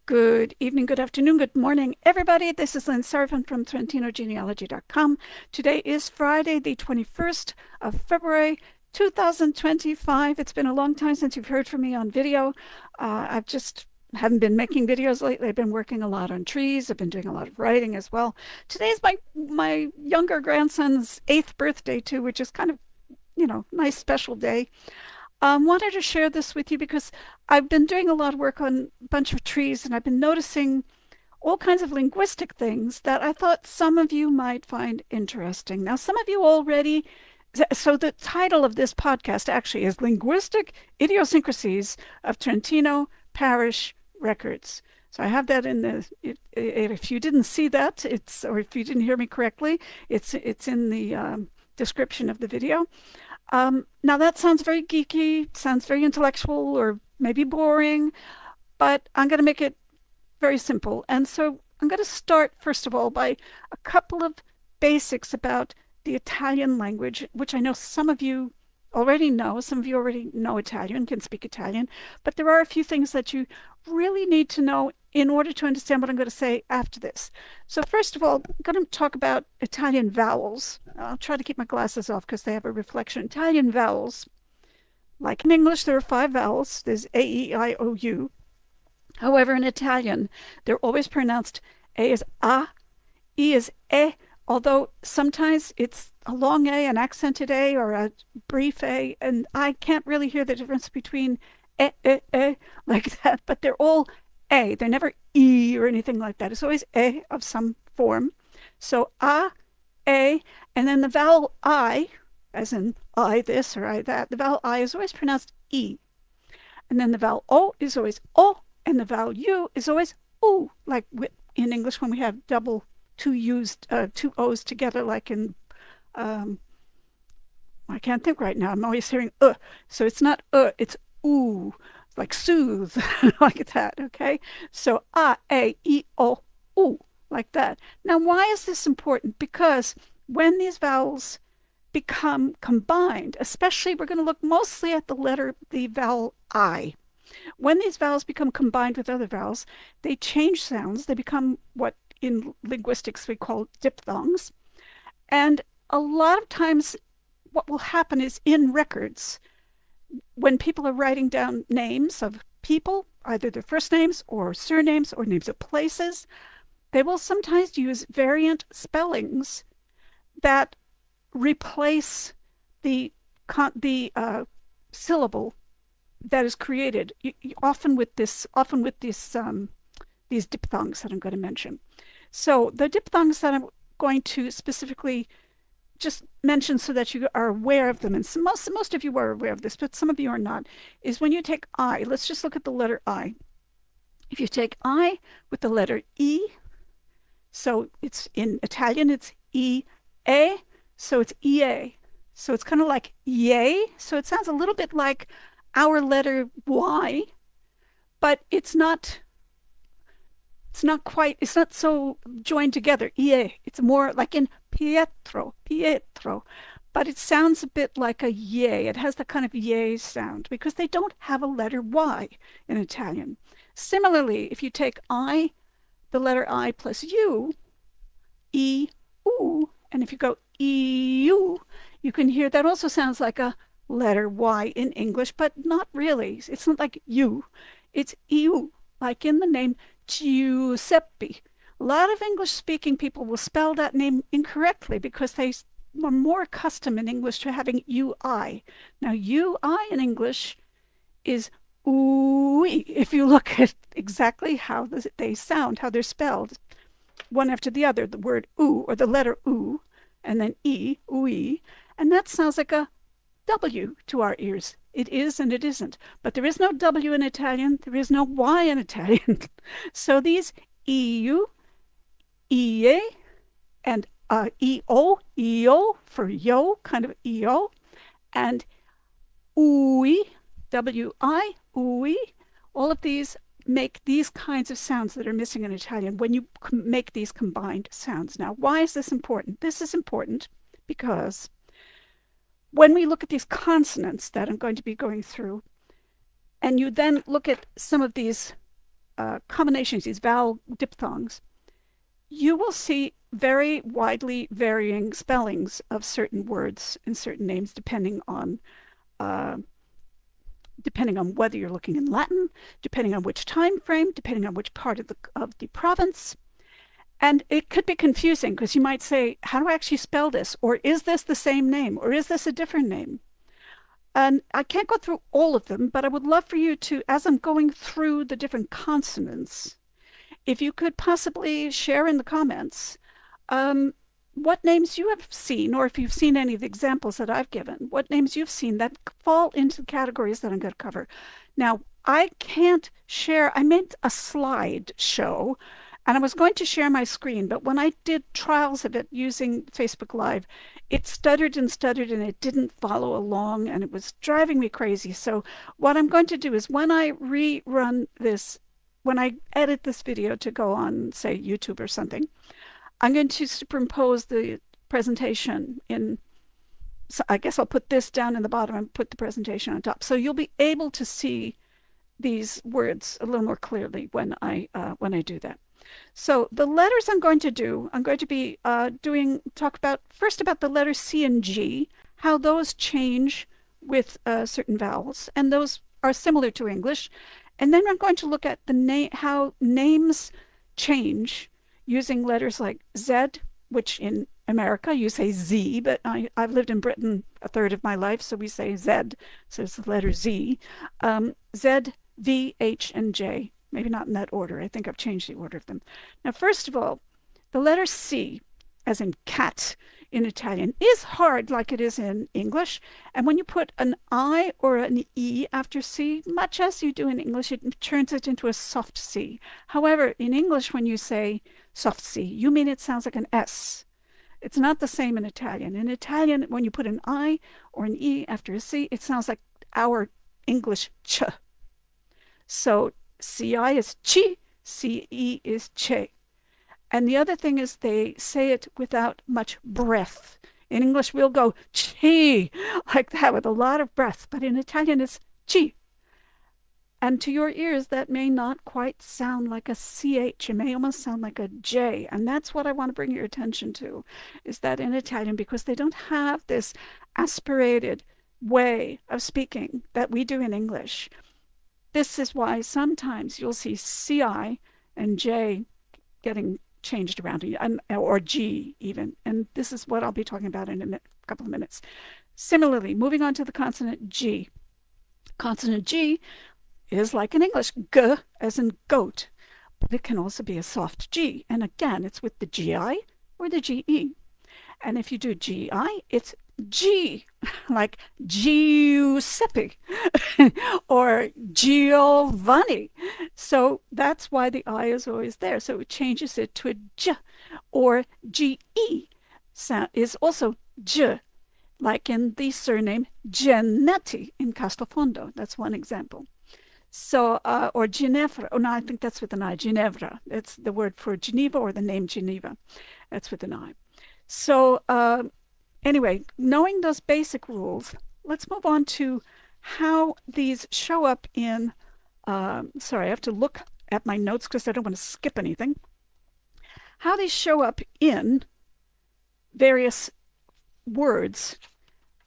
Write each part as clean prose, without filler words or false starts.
Good evening, good afternoon, good morning, everybody. This is Lynn Sarvin from TrentinoGenealogy.com. Today is Friday, the 21st of February, 2025. It's been a long time since you've heard from me on video. I've just haven't been making videos lately. I've been working a lot on trees. I've been doing a lot of writing as well. Today's my younger grandson's 8th birthday too, which is kind of, nice special day. Wanted to share this with you because I've been doing a lot of work on a bunch of trees and I've been noticing all kinds of linguistic things that I thought some of you might find interesting. Now, some of you already, so the title of this podcast actually is Linguistic Idiosyncrasies of Trentino Parish Records. So I have that in if you didn't see that, or if you didn't hear me correctly, it's in the description of the video. Now that sounds very geeky, sounds very intellectual, or maybe boring, but I'm going to make it very simple. And so I'm going to start, first of all, by a couple of basics about the Italian language, which I know some of you already know. Some of you already know Italian, can speak Italian, but there are a few things that you really need to know in order to understand what I'm going to say after this. So first of all, I'm going to talk about Italian vowels. I'll try to keep my glasses off because they have a reflection. Italian vowels. Like in English, there are 5 vowels. There's A, E, I, O, U. However, in Italian, they're always pronounced A is A, E is E, although sometimes it's a long A, an accented A, or a brief A, and I can't really hear the difference between like that, but they're all A. They're never E or anything like that. It's always A of some form. So A, A, and then the vowel I, as in I this or I that, the vowel I is always pronounced E. And then the vowel O is always O, and the vowel U is always U, like in English when we have two O's together, like in, I can't think right now. I'm always hearing so it's not it's oo, like soothe, like that, okay? So A, E, O, U, like that. Now, why is this important? Because when these vowels become combined, especially we're going to look mostly at the vowel I. When these vowels become combined with other vowels, they change sounds. They become what in linguistics we call diphthongs. And a lot of times what will happen is in records, when people are writing down names of people, either their first names or surnames or names of places, they will sometimes use variant spellings that replace the syllable that is created, often with these diphthongs that I'm going to mention. So the diphthongs that I'm going to specifically just mention so that you are aware of them, and most of you are aware of this, but some of you are not, is when you take I, let's just look at the letter I. If you take I with the letter E, so it's in Italian, it's E, A, so it's EA. So it's kind of like yay. So it sounds a little bit like our letter Y, but it's not so joined together. EA. It's more like in Pietro, but it sounds a bit like a yay. It has the kind of yay sound because they don't have a letter Y in Italian. Similarly, if you take I, the letter I plus U, E, U, and if you go EU, you can hear that also sounds like a letter Y in English, but not really. It's not like U. It's EU, like in the name Giuseppe. A lot of English-speaking people will spell that name incorrectly because they are more accustomed in English to having UI. Now, UI in English is ooey. If you look at exactly how they sound, how they're spelled, one after the other, the word oo or the letter oo, and then E, ooey, and that sounds like a W to our ears. It is and it isn't. But there is no W in Italian. There is no Y in Italian. So these EU, EA, and EO for yo, kind of EO, and UI, WI, UI, all of these make these kinds of sounds that are missing in Italian when you make these combined sounds. Now, why is this important? This is important because when we look at these consonants that I'm going to be going through, and you then look at some of these combinations, these vowel diphthongs, you will see very widely varying spellings of certain words and certain names uh, depending on whether you're looking in Latin, depending on which time frame, depending on which part of the province. And it could be confusing because you might say, how do I actually spell this? Or is this the same name? Or is this a different name? And I can't go through all of them, but I would love for you to, as I'm going through the different consonants, if you could possibly share in the comments what names you have seen, or if you've seen any of the examples that I've given, what names you've seen that fall into the categories that I'm going to cover. Now, I can't share, I made a slide show and I was going to share my screen, but when I did trials of it using Facebook Live, it stuttered and it didn't follow along and it was driving me crazy. So what I'm going to do is when I rerun this, when I edit this video to go on, say, YouTube or something, I'm going to superimpose the presentation in, so I guess I'll put this down in the bottom and put the presentation on top. So you'll be able to see these words a little more clearly when I do that. So the letters I'm going to be talk about first about the letters C and G, how those change with certain vowels, and those are similar to English. And then I'm going to look at how names change using letters like Z, which in America you say Z, but I've lived in Britain a third of my life, so we say Z, so it's the letter Z. Z, V, H, and J. Maybe not in that order. I think I've changed the order of them. Now, first of all, the letter C, as in cat in Italian, is hard like it is in English. And when you put an I or an E after C, much as you do in English, it turns it into a soft C. However, in English, when you say soft C, you mean it sounds like an S. It's not the same in Italian. In Italian, when you put an I or an E after a C, it sounds like our English ch. So CI is chi, CE is che. And the other thing is they say it without much breath. In English, we'll go chi, like that with a lot of breath, but in Italian, it's chi. And to your ears, that may not quite sound like a CH. It may almost sound like a J. And that's what I want to bring your attention to, is that in Italian, because they don't have this aspirated way of speaking that we do in English, this is why sometimes you'll see CI and J getting changed around, or G even. And this is what I'll be talking about in a couple of minutes. Similarly, moving on to the consonant G. Consonant G is like in English, G as in goat, but it can also be a soft G. And again, it's with the GI or the GE. And if you do GI, it's G, like Giuseppe or Giovanni. So that's why the I is always there. So it changes it to a J, or GE sound is also J, like in the surname Genetti in Castelfondo. That's one example. So, or Ginevra. Oh, no, I think that's with an I. Ginevra. It's the word for Geneva, or the name Geneva. That's with an I. So, anyway, knowing those basic rules, let's move on to how these show up in, sorry, I have to look at my notes because I don't want to skip anything. How these show up in various words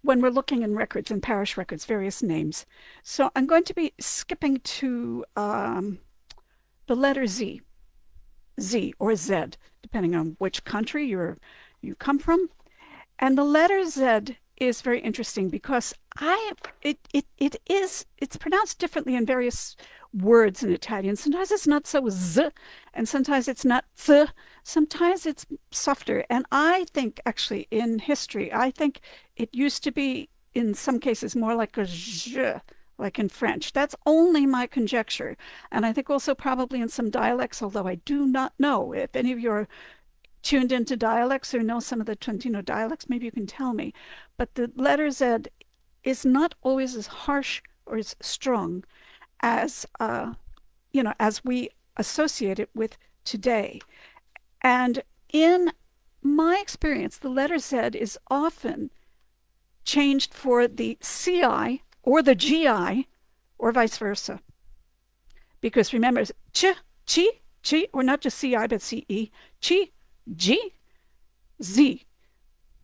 when we're looking in records, in parish records, various names. So I'm going to be skipping to the letter Z, Z or Z, depending on which country you come from. And the letter Z is very interesting because it's pronounced differently in various words in Italian. Sometimes it's not so Z, and sometimes it's not Z. Sometimes it's softer. And I think, actually, in history, I think it used to be, in some cases, more like a je, like in French. That's only my conjecture. And I think also probably in some dialects, although I do not know. If any of you are tuned into dialects or know some of the Trentino dialects, maybe you can tell me. But the letter Z is not always as harsh or as strong as, as we associate it with today. And in my experience, the letter Z is often changed for the CI or the GI or vice versa, because remember, it's chi, or not just ci, but ce, chi, g, z.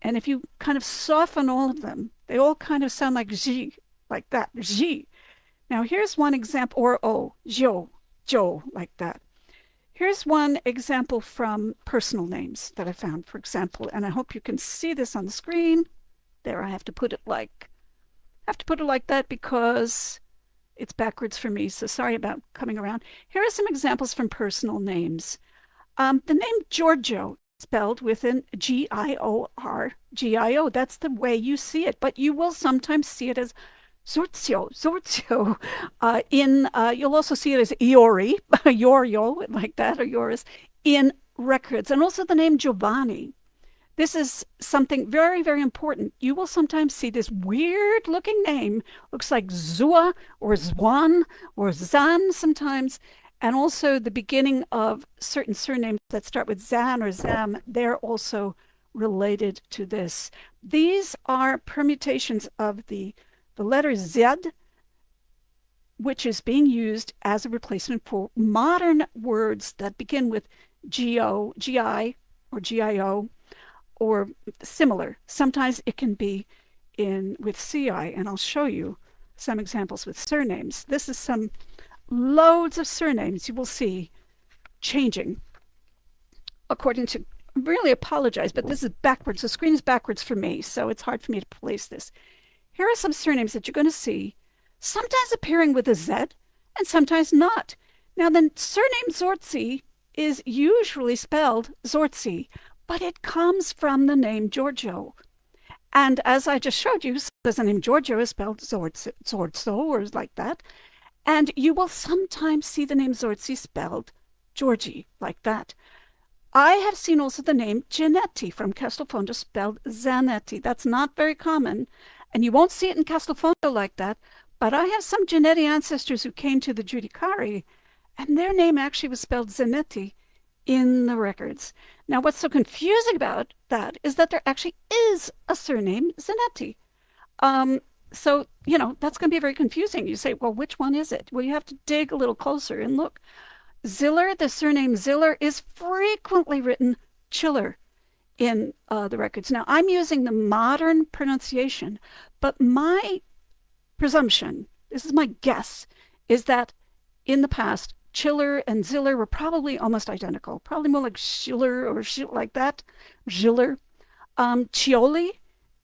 And if you kind of soften all of them, they all kind of sound like z, like that, z. Now here's one example, or o, jo, like that. Here's one example from personal names that I found, for example, and I hope you can see this on the screen. There, I have to put it like that because it's backwards for me, so sorry about coming around. Here are some examples from personal names. The name Giorgio, spelled with an G-I-O-R, G-I-O. That's the way you see it, but you will sometimes see it as Zorzio. You'll also see it as Iori, Iorio, like that, or Yoris, in records. And also the name Giovanni. This is something very, very important. You will sometimes see this weird looking name, looks like Zua or Zwan or Zan sometimes, and also the beginning of certain surnames that start with Zan or Zam. They're also related to this. These are permutations of the letter Z, which is being used as a replacement for modern words that begin with G-O, G-I, or G-I-O, or similar. Sometimes it can be with C-I, and I'll show you some examples with surnames. This is some loads of surnames you will see changing according to, I really apologize, but this is backwards. The screen is backwards for me, so it's hard for me to place this. Here are some surnames that you're going to see, sometimes appearing with a Z and sometimes not. Now, the surname Zorzi is usually spelled Zorzi, but it comes from the name Giorgio. And as I just showed you, the name Giorgio is spelled Zorzo, or like that. And you will sometimes see the name Zorzi spelled Georgi, like that. I have seen also the name Gianetti from Castelfondo spelled Zanetti. That's not very common, and you won't see it in Castelfondo like that, but I have some Gianetti ancestors who came to the Giudicari, and their name actually was spelled Zanetti in the records. Now, what's so confusing about that is that there actually is a surname Zanetti. So, that's going to be very confusing. You say, well, which one is it? Well, you have to dig a little closer and look. Ziller, the surname Ziller, is frequently written Chiller in the records. Now, I'm using the modern pronunciation, but my presumption, this is my guess, is that in the past, Chiller and Ziller were probably almost identical, probably more like Schiller or like that, Schiller. Cioli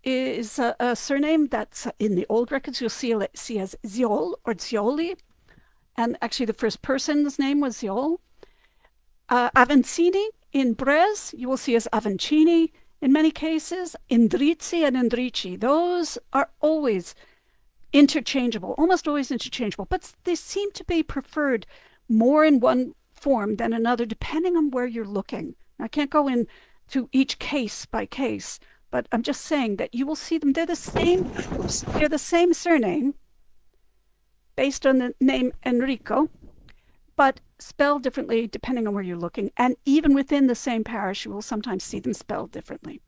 is a surname that's in the old records. You'll see as Ziol or Zioli. And actually, the first person's name was Ziol. Avancini in Brez, you will see as Avancini in many cases. Indrizzi and Indrici, those are always interchangeable, almost always interchangeable, but they seem to be preferred more in one form than another, depending on where you're looking. I can't go into each case by case, but I'm just saying that you will see them. They're the same surname, based on the name Enrico, but spelled differently depending on where you're looking. And even within the same parish, you will sometimes see them spelled differently.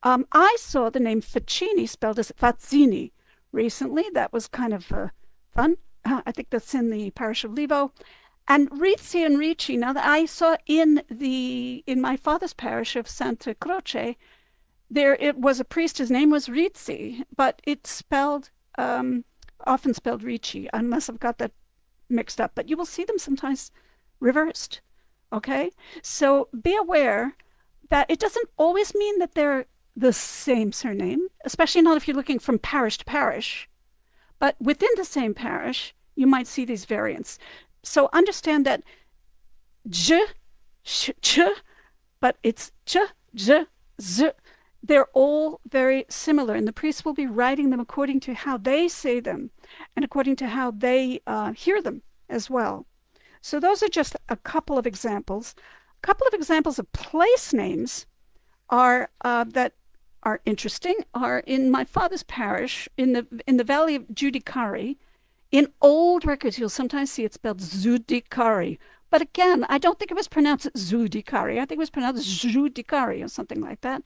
I saw the name Faccini spelled as Fazzini recently. That was kind of fun. I think that's in the parish of Livo. And Rizzi and Ricci, now that I saw in my father's parish of Santa Croce, it was a priest, his name was Rizzi, but it's spelled often spelled Ricci, unless I've got that mixed up. But you will see them sometimes reversed, okay? So be aware that it doesn't always mean that they're the same surname, especially not if you're looking from parish to parish. But within the same parish, you might see these variants. So understand that ch, but it's ch, z. They're all very similar, and the priests will be writing them according to how they say them and according to how they hear them as well. So those are just a couple of examples. A couple of examples of place names that are interesting are in my father's parish in the valley of Giudicari. In old records, you'll sometimes see it spelled Zudicari. But again, I don't think it was pronounced Zudicari. I think it was pronounced Giudicari or something like that.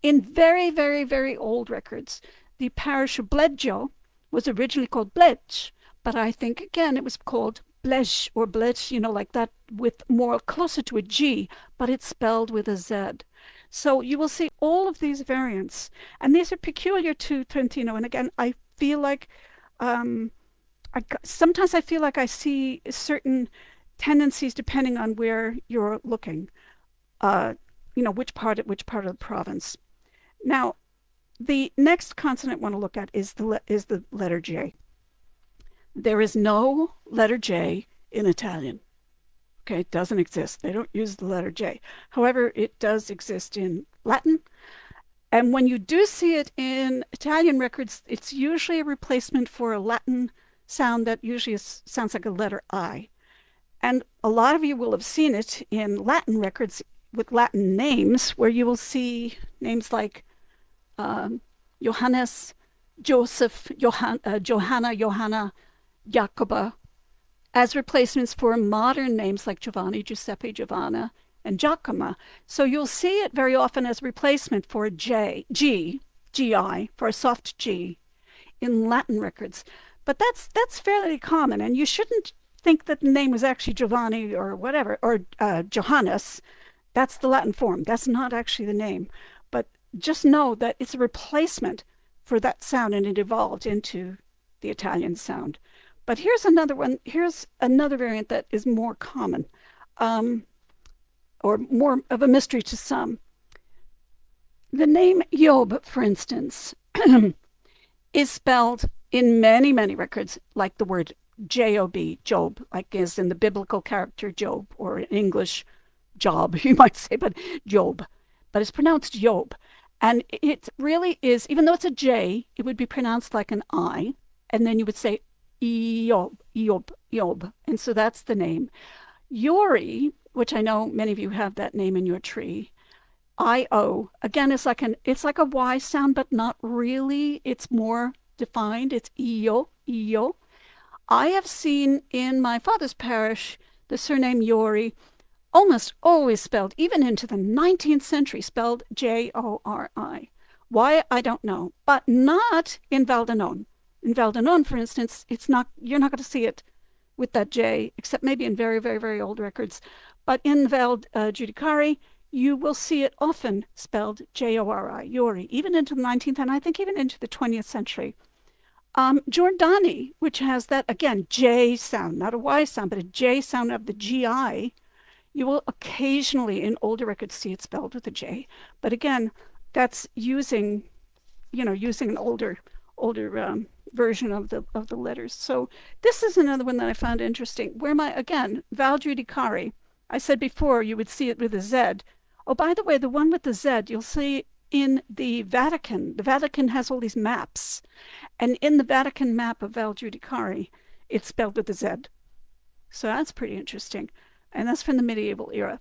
In very, very, very old records, the parish of Bleggio was originally called Bledge, but I think, again, it was called blesh or blech, like that, with more closer to a G, but it's spelled with a Z. So you will see all of these variants, and these are peculiar to Trentino. And again, I feel like sometimes I feel like I see certain tendencies depending on where you're looking. Which part of the province. Now, the next consonant I want to look at is the letter J. There is no letter J in Italian. Okay, it doesn't exist. They don't use the letter J. However, it does exist in Latin. And when you do see it in Italian records, it's usually a replacement for a Latin sound that usually sounds like a letter I. And a lot of you will have seen it in Latin records with Latin names, where you will see names like Johannes, Joseph, Johanna, Johanna, Jacoba, as replacements for modern names like Giovanni, Giuseppe, Giovanna, and Giacomo. So you'll see it very often as replacement for a GI, for a soft G in Latin records. But that's fairly common, and you shouldn't think that the name was actually Giovanni or whatever, or Johannes. That's the Latin form. That's not actually the name. But just know that it's a replacement for that sound, and it evolved into the Italian sound. But here's another one. Here's another variant that is more common, or more of a mystery to some. The name Job, for instance, is spelled in many, many records like the word J-O-B, Job, like is in the biblical character Job, or in English Job, you might say, but Job. But it's pronounced Job. And it really is, even though it's a J, it would be pronounced like an I, and then you would say Job, Job, Job. And so that's the name. Yori, which I know many of you have that name in your tree, I-O, again, it's like a Y sound, but not really. It's more defined. It's Io, Io. I have seen in my father's parish the surname Yori almost always spelled, even into the 19th century, spelled J-O-R-I. Why, I don't know, but not in Valdanon. In Valdanon, for instance, you're not going to see it with that J, except maybe in very, very, very old records. But in Val Giudicari, you will see it often spelled J-O-R-I, Yori, even into the 19th, and I think even into the 20th century. Giordani, which has that, again, J sound, not a Y sound, but a J sound of the GI, you will occasionally in older records see it spelled with a J. But again, that's using an older version of the letters. So this is another one that I found interesting, where Val Giudicari, I said before you would see it with a Z. Oh, by the way, the one with the Z, you'll see in the Vatican. The Vatican has all these maps. And in the Vatican map of Val Giudicari, it's spelled with a Z. So that's pretty interesting. And that's from the medieval era.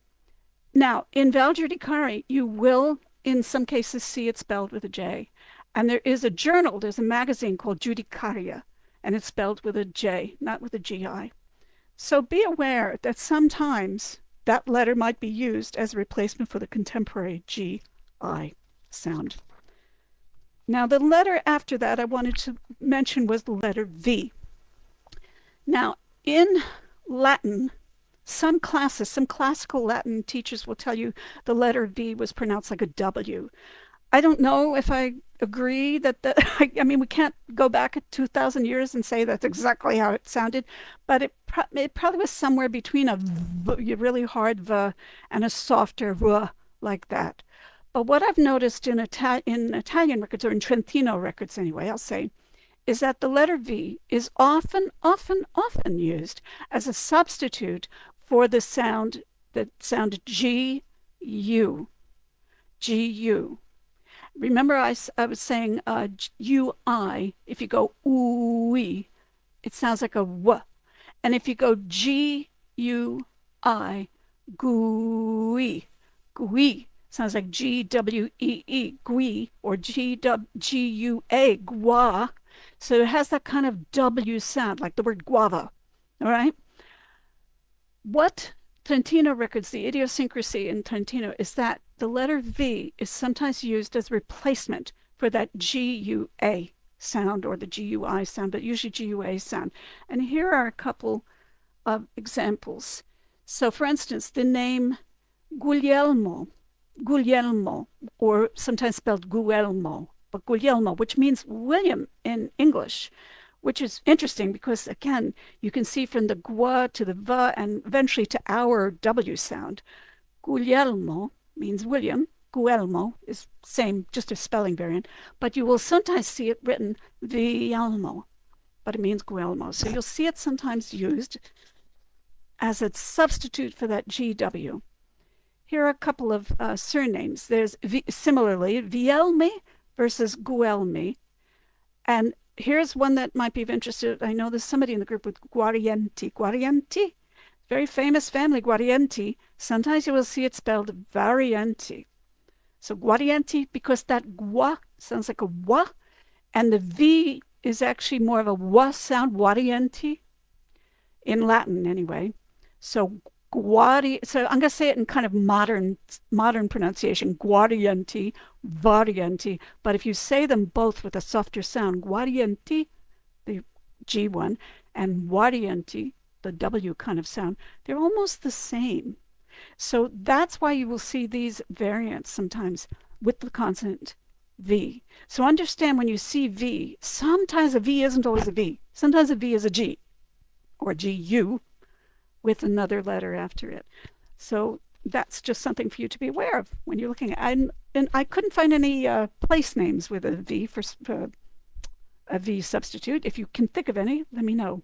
Now, in Val Giudicari, you will, in some cases, see it spelled with a J. And there is a journal, there's a magazine called Giudicaria, and it's spelled with a J, not with a GI. So be aware that sometimes that letter might be used as a replacement for the contemporary GI sound. Now, the letter after that I wanted to mention was the letter V. Now, in Latin, some classical Latin teachers will tell you the letter V was pronounced like a W. I don't know if I agree that I mean, we can't go back 2,000 years and say that's exactly how it sounded, but it probably was somewhere between a really hard V and a softer V like that. But what I've noticed in Italian records, or in Trentino records anyway, I'll say, is that the letter V is often used as a substitute for the sound G-U. G-U. Remember I was saying U-I, if you go ooh-wee, it sounds like a W. And if you go G-U-I, gooey, gooey, sounds like G-W-E-E, gwee, or G-U-A, gwa. So it has that kind of W sound, like the word guava, all right? What Trentino records, the idiosyncrasy in Trentino, is that the letter V is sometimes used as a replacement for that G-U-A sound or the G-U-I sound, but usually G-U-A sound. And here are a couple of examples. So, for instance, the name Guglielmo, or sometimes spelled Guelmo, but Guglielmo, which means William in English, which is interesting because, again, you can see from the gua to the va and eventually to our W sound. Guglielmo means William. Guelmo is same, just a spelling variant, but you will sometimes see it written Vialmo, but it means Guelmo. So you'll see it sometimes used as a substitute for that GW. Here are a couple of surnames. There's similarly Vielme versus Guelmi. And here's one that might be of interest. I know there's somebody in the group with Guarienti. Guarienti, very famous family, Guarienti. Sometimes you will see it spelled Varienti. So Guarienti, because that gua sounds like a wa, and the V is actually more of a wa sound, Guarienti, in Latin anyway. So so I'm going to say it in kind of modern pronunciation, Guarienti, Varienti. But if you say them both with a softer sound, Guarienti, the G one, and Varienti, the W kind of sound, they're almost the same. So that's why you will see these variants sometimes with the consonant V. So understand when you see V, sometimes a V isn't always a V. Sometimes a V is a G or GU with another letter after it. So that's just something for you to be aware of when you're looking at it. And I couldn't find any place names with a V for a V substitute. If you can think of any, let me know.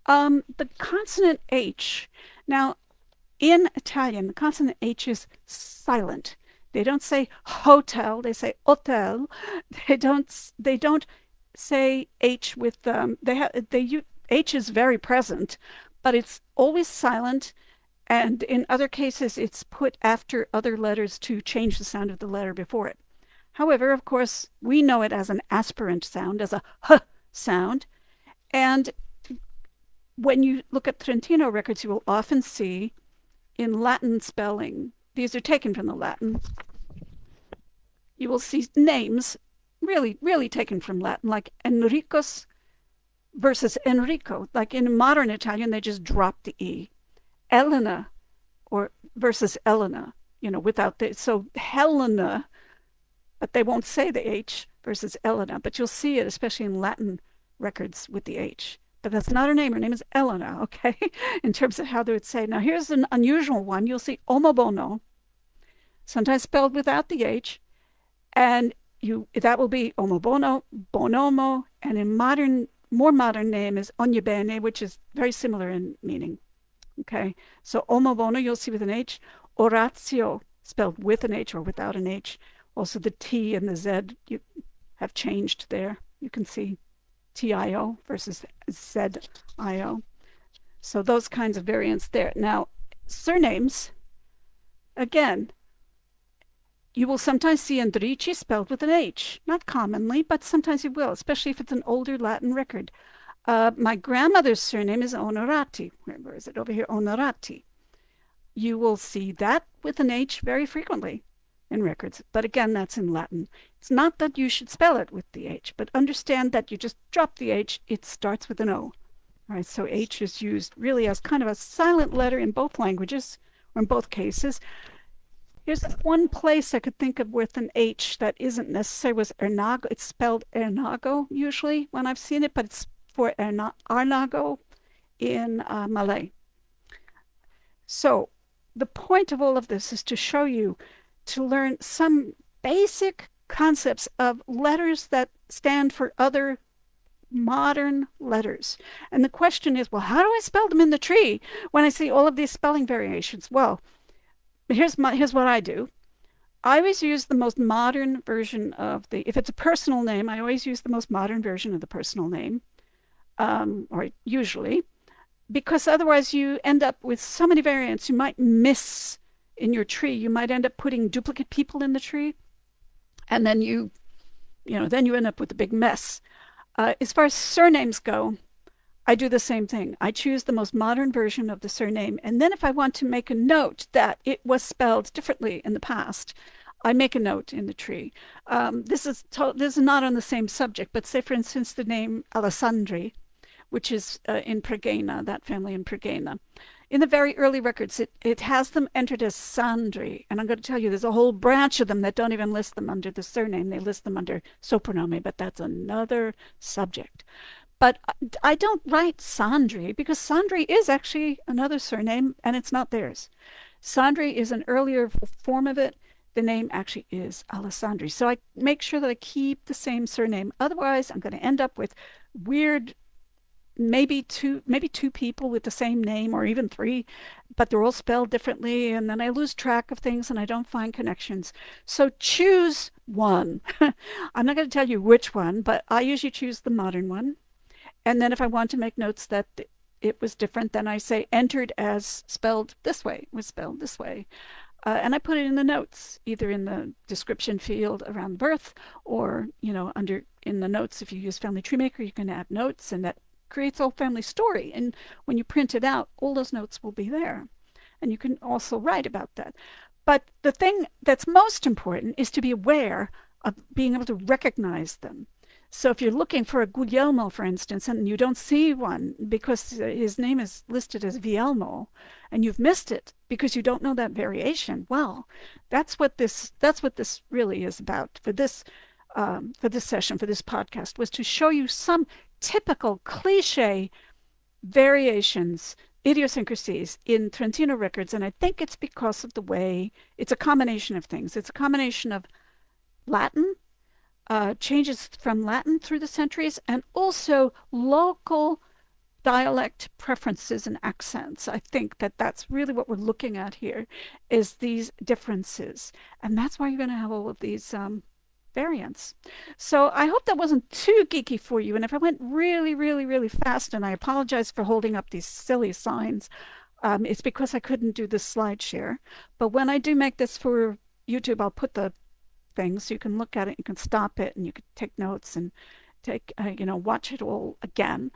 The consonant H. Now, in Italian, the consonant H is silent. They don't say hotel, they say hotel. They don't say H with H is very present, but it's always silent, and in other cases it's put after other letters to change the sound of the letter before it. However, of course, we know it as an aspirant sound, as a h sound, and when you look at Trentino records, you will often see in Latin spelling, these are taken from the Latin, you will see names really taken from Latin, like Enricos versus Enrico. Like in modern Italian, they just drop the E. Elena or versus Elena, without the, so Helena, but they won't say the H versus Elena, but you'll see it, especially in Latin records with the H. But that's not her name. Her name is Elena, okay, in terms of how they would say. Now, here's an unusual one. You'll see omobono, sometimes spelled without the H, and that will be omobono, bonomo, and in more modern name is ognibene, which is very similar in meaning, okay? So omobono, you'll see with an H. Oratio, spelled with an H or without an H. Also the T and the Z you have changed there. You can see TIO versus ZIO. So those kinds of variants there. Now, surnames, again, you will sometimes see Endrici spelled with an H. Not commonly, but sometimes you will, especially if it's an older Latin record. My grandmother's surname is Onorati. Where is it? Over here, Onorati. You will see that with an H very frequently in records. But again, that's in Latin. It's not that you should spell it with the H, but understand that you just drop the H. It starts with an O. All right, so H is used really as kind of a silent letter in both languages, or in both cases. Here's one place I could think of with an H that isn't necessary was Ernago. It's spelled Ernago usually when I've seen it, but it's for Arnago in Malay. So the point of all of this is to show you to learn some basic concepts of letters that stand for other modern letters. And the question is, well, how do I spell them in the tree when I see all of these spelling variations? Well, here's what I do. I always use the most modern version of if it's a personal name, I always use the most modern version of the personal name, or usually, because otherwise you end up with so many variants you might miss in your tree. You might end up putting duplicate people in the tree, and then you end up with a big mess. As far as surnames go, I do the same thing. I choose the most modern version of the surname, and then if I want to make a note that it was spelled differently in the past, I make a note in the tree. This is not on the same subject, but say, for instance, the name Alessandri which is in Pregena, that family in Pregena. In the very early records, it has them entered as Sandri. And I'm going to tell you, there's a whole branch of them that don't even list them under the surname. They list them under sopranome, but that's another subject. But I don't write Sandri because Sandri is actually another surname and it's not theirs. Sandri is an earlier form of it. The name actually is Alessandri. So I make sure that I keep the same surname. Otherwise, I'm going to end up with weird, maybe two people with the same name, or even three, but they're all spelled differently, and then I lose track of things and I don't find connections. So choose one. I'm not going to tell you which one, but I usually choose the modern one. And then if I want to make notes that it was different, then I say entered as spelled this way, was spelled this way. And I put it in the notes, either in the description field around birth, or under in the notes. If you use Family Tree Maker, you can add notes, and that creates a whole family story. And when you print it out, all those notes will be there. And you can also write about that. But the thing that's most important is to be aware of being able to recognize them. So if you're looking for a Guglielmo, for instance, and you don't see one because his name is listed as Vielmo, and you've missed it because you don't know that variation, well, that's what this really is about for this session, for this podcast, was to show you some typical cliche variations, idiosyncrasies in Trentino records. And I think it's because of the way it's a combination of things. It's a combination of Latin, changes from Latin through the centuries, and also local dialect preferences and accents. I think that that's really what we're looking at here, is these differences. And that's why you're going to have all of these variants. So I hope that wasn't too geeky for you. And if I went really, really, really fast, and I apologize for holding up these silly signs, it's because I couldn't do the slide share. But when I do make this for YouTube, I'll put the things so you can look at it, you can stop it, and you can take notes and watch it all again.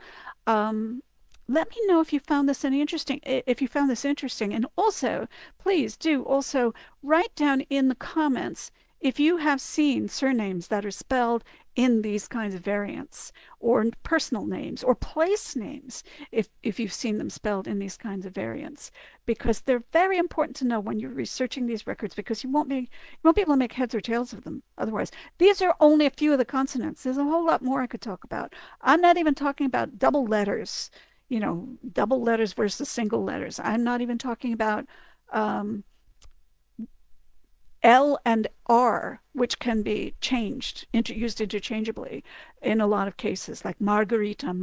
Let me know if you found this interesting. And also, please do also write down in the comments if you have seen surnames that are spelled in these kinds of variants, or personal names or place names, if you've seen them spelled in these kinds of variants, because they're very important to know when you're researching these records, because you won't be able to make heads or tails of them otherwise. These are only a few of the consonants. There's a whole lot more I could talk about. I'm not even talking about double letters, double letters versus single letters. I'm not even talking about L and R, which can be used interchangeably in a lot of cases, like Margarita.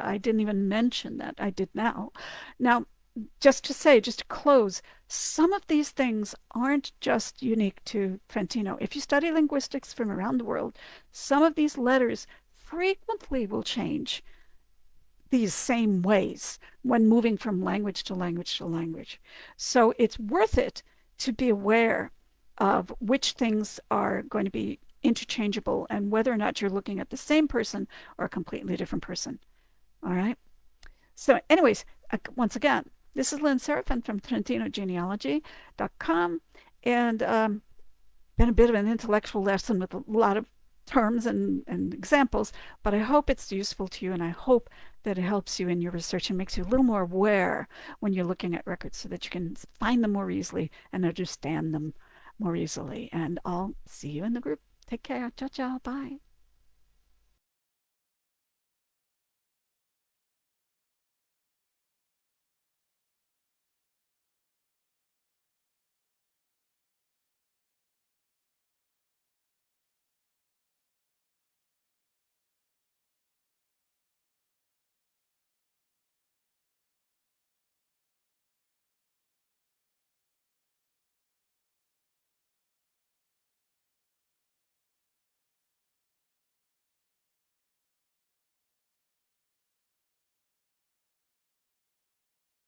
I didn't even mention that. I did now. Now, just to close, some of these things aren't just unique to Trentino. If you study linguistics from around the world, some of these letters frequently will change these same ways when moving from language to language to language. So it's worth it to be aware of which things are going to be interchangeable and whether or not you're looking at the same person or a completely different person. All right. So anyways, once again, this is Lynn Seraphin from TrentinoGenealogy.com, and been a bit of an intellectual lesson with a lot of terms and examples, but I hope it's useful to you, and I hope that it helps you in your research and makes you a little more aware when you're looking at records, so that you can find them more easily and understand them more easily. And I'll see you in the group. Take care. Ciao, ciao. Bye.